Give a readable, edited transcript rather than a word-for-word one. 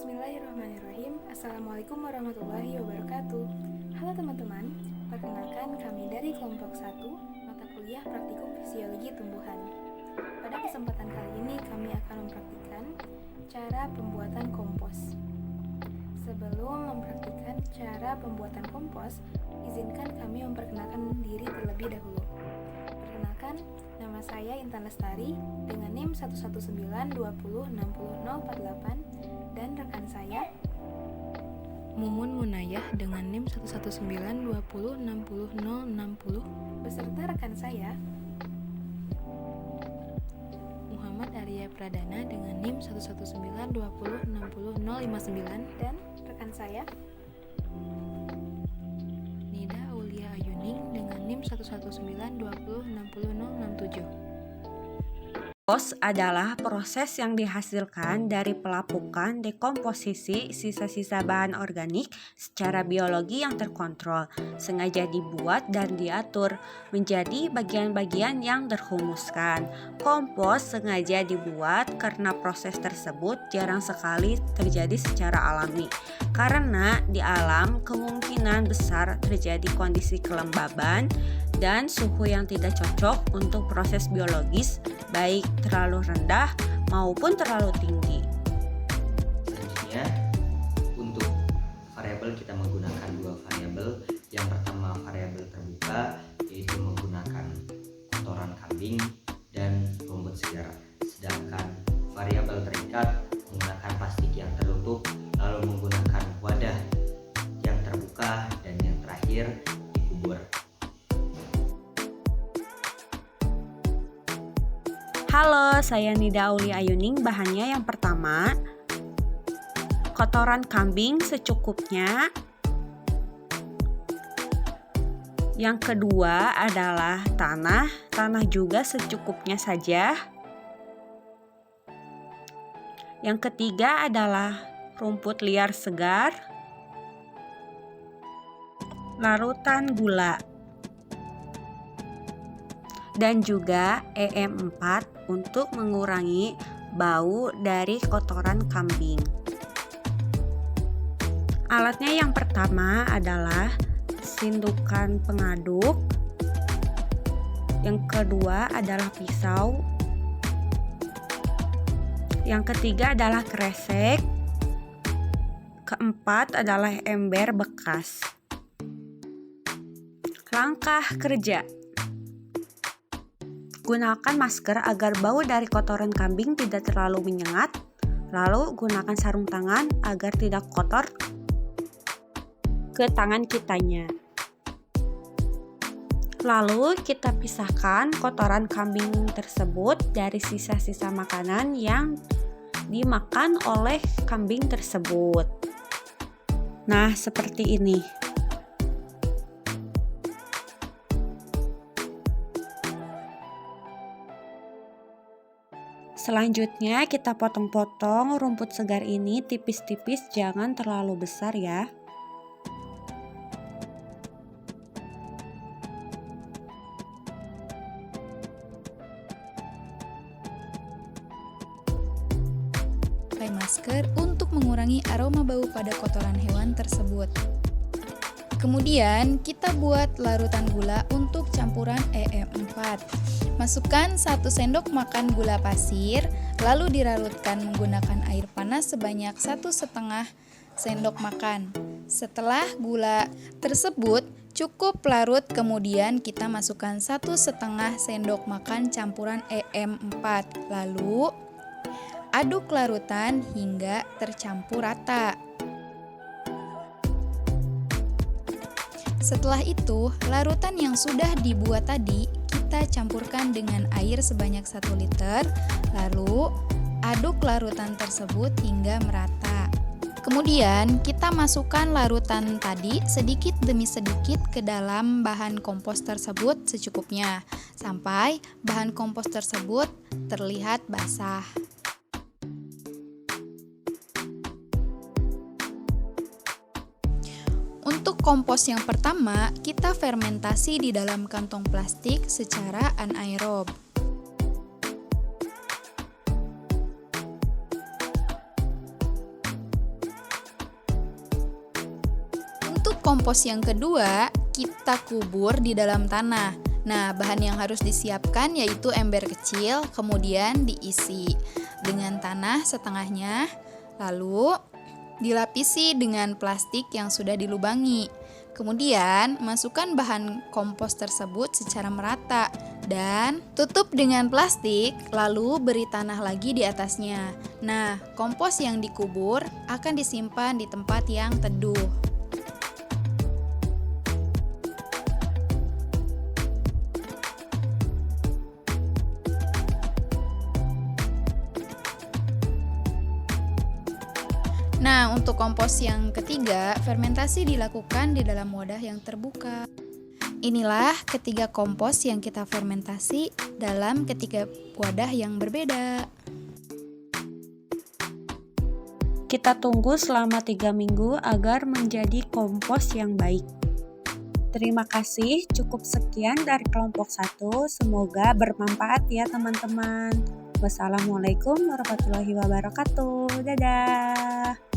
Bismillahirrahmanirrahim. Assalamualaikum warahmatullahi wabarakatuh. Halo teman-teman, perkenalkan kami dari kelompok 1 mata kuliah praktikum fisiologi tumbuhan. Pada kesempatan kali ini kami akan mempraktikkan cara pembuatan kompos. Sebelum mempraktikkan cara pembuatan kompos, izinkan kami memperkenalkan diri terlebih dahulu. Perkenalkan, nama saya Intan Lestari dengan NIM 11920600048 dan rekan saya Mumun Munayah dengan NIM 11920600060 beserta rekan saya Muhammad Arya Pradana dengan NIM 11920600059 dan rekan saya Nida Aulia Ayuning dengan NIM 11920600067. Kompos adalah proses yang dihasilkan dari pelapukan dekomposisi sisa-sisa bahan organik secara biologi yang terkontrol, sengaja dibuat dan diatur menjadi bagian-bagian yang terhumuskan. Kompos sengaja dibuat karena proses tersebut jarang sekali terjadi secara alami. Karena di alam kemungkinan besar terjadi kondisi kelembaban dan suhu yang tidak cocok untuk proses biologis, baik terlalu rendah maupun terlalu tinggi. Selanjutnya, untuk variabel kita menggunakan dua variabel. Yang pertama variabel terbuka, yaitu menggunakan kotoran kambing dan rumput segar. Sedangkan variabel terikat menggunakan plastik yang tertutup, lalu menggunakan wadah yang terbuka, dan yang terakhir dikubur. Halo, saya Nida Aulia Ayuning. Bahannya yang pertama, kotoran kambing secukupnya. Yang kedua adalah tanah juga secukupnya saja. Yang ketiga adalah rumput liar segar, larutan gula, dan juga EM4 untuk mengurangi bau dari kotoran kambing. Alatnya yang pertama adalah sindukan pengaduk, yang kedua adalah pisau, yang ketiga adalah kresek, keempat adalah ember bekas. Langkah kerja: gunakan masker agar bau dari kotoran kambing tidak terlalu menyengat. Lalu gunakan sarung tangan agar tidak kotor ke tangan kitanya. Lalu kita pisahkan kotoran kambing tersebut dari sisa-sisa makanan yang dimakan oleh kambing tersebut. Nah, seperti ini. Selanjutnya kita potong-potong rumput segar ini tipis-tipis, jangan terlalu besar ya. Pakai masker untuk mengurangi aroma bau pada kotoran hewan tersebut. Kemudian kita buat larutan gula untuk campuran EM4. Masukkan 1 sendok makan gula pasir, lalu dirarutkan menggunakan air panas sebanyak 1,5 sendok makan. Setelah gula tersebut cukup larut, kemudian kita masukkan 1,5 sendok makan campuran EM4. Lalu aduk larutan hingga tercampur rata. Setelah itu, larutan yang sudah dibuat tadi kita campurkan dengan air sebanyak 1 liter, lalu aduk larutan tersebut hingga merata. Kemudian kita masukkan larutan tadi sedikit demi sedikit ke dalam bahan kompos tersebut secukupnya, sampai bahan kompos tersebut terlihat basah. Untuk kompos yang pertama, kita fermentasi di dalam kantong plastik secara anaerob. kompos yang kedua, kita kubur di dalam tanah. Nah, bahan yang harus disiapkan yaitu ember kecil, kemudian diisi dengan tanah setengahnya, lalu dilapisi dengan plastik yang sudah dilubangi. Kemudian, masukkan bahan kompos tersebut secara merata dan tutup dengan plastik, lalu beri tanah lagi di atasnya. Nah, kompos yang dikubur akan disimpan di tempat yang teduh. Nah, untuk kompos yang ketiga, fermentasi dilakukan di dalam wadah yang terbuka. Inilah ketiga kompos yang kita fermentasi dalam ketiga wadah yang berbeda. Kita tunggu selama 3 minggu agar menjadi kompos yang baik. Terima kasih, cukup sekian dari kelompok 1. Semoga bermanfaat ya teman-teman. Wassalamualaikum warahmatullahi wabarakatuh. Dadah.